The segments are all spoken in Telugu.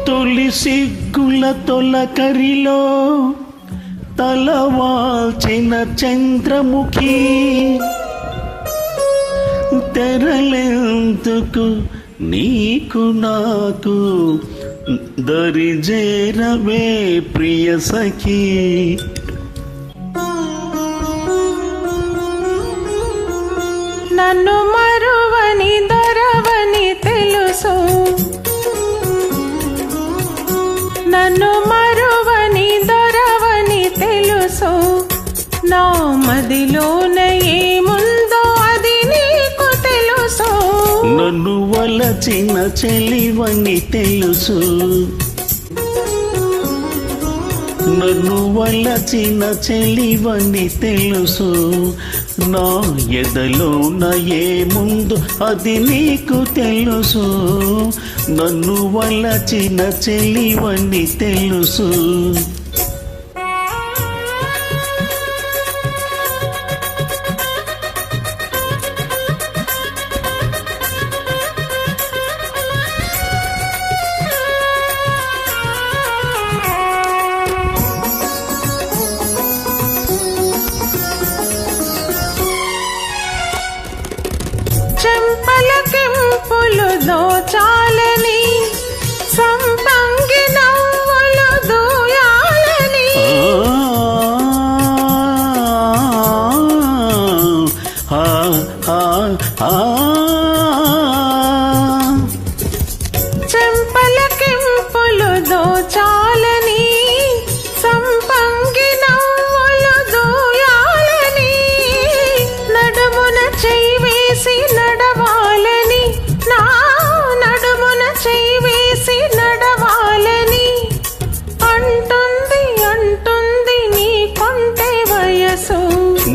తొలి సిగ్గుల తొలకరిలో తలవాల్చిన చంద్రముఖి తెరలెందుకు నీకు నాకు దరిజేరవే ప్రియ సఖీ. నన్ను మరువని దొరవని తెలుసు, నన్ను మరువని దొరవని తెలుసు, నా మదిలోన ఏముందో అది నీకు తెలుసు. నన్ను వలచిన చెలివని తెలుసు, నన్ను వలచిన చెలివని తెలుసు, నా ఎదలోన ఏముందో అది నీకు తెలుసు. నన్ను వలచిన చెలివని తెలుసు. చెంపలకింపులు దోచాలని, సంపంగి నవ్వులు దూయాలని, చెంపలకింపులు దోచాలని, సంపంగి నవ్వులు దూయాలని, నడుమున చెయ్యి వేసి నడవాలని, నా నడుమున చెయ్యి వేసి నడవాలని అంటుంది అంటుంది నీ కొంటె వయసు.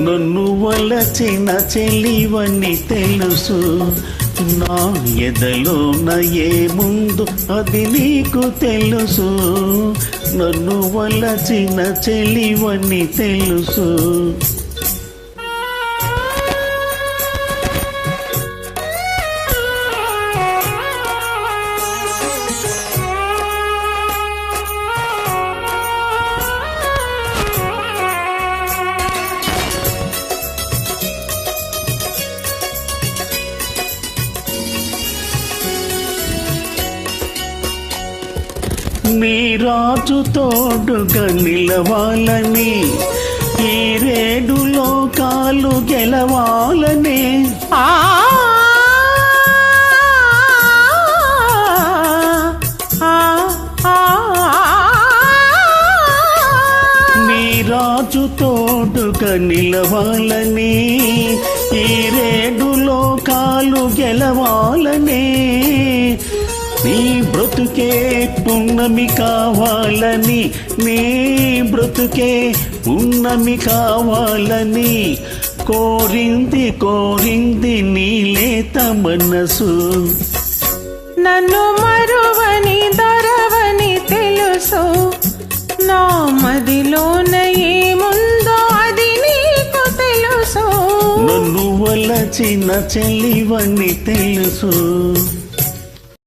నన్ను వలచిన చెలివని తెలుసు, నా ఎదలోన ఏముందో అది నీకు తెలుసు. నన్ను వలచిన చెలివని తెలుసు. నీ రాజు తోడుగా నిలవాలని, ఈ రేడు లోకాలు గెలవాలని, నీ రాజు తోడుగా నిలవాలని, ఈ రేడు లోకాలు గెలవాలని, నీ బ్రతుకే పున్నమి కావాలని, నీ బ్రతుకే పున్నమి కావాలని కోరింది కోరింది నీ లేత మనసు. నన్ను మరువని దొరవని తెలుసు, నా మదిలోన ఏముందో అది నీకు తెలుసు. నన్ను వలచిన చెలివని తెలుసు.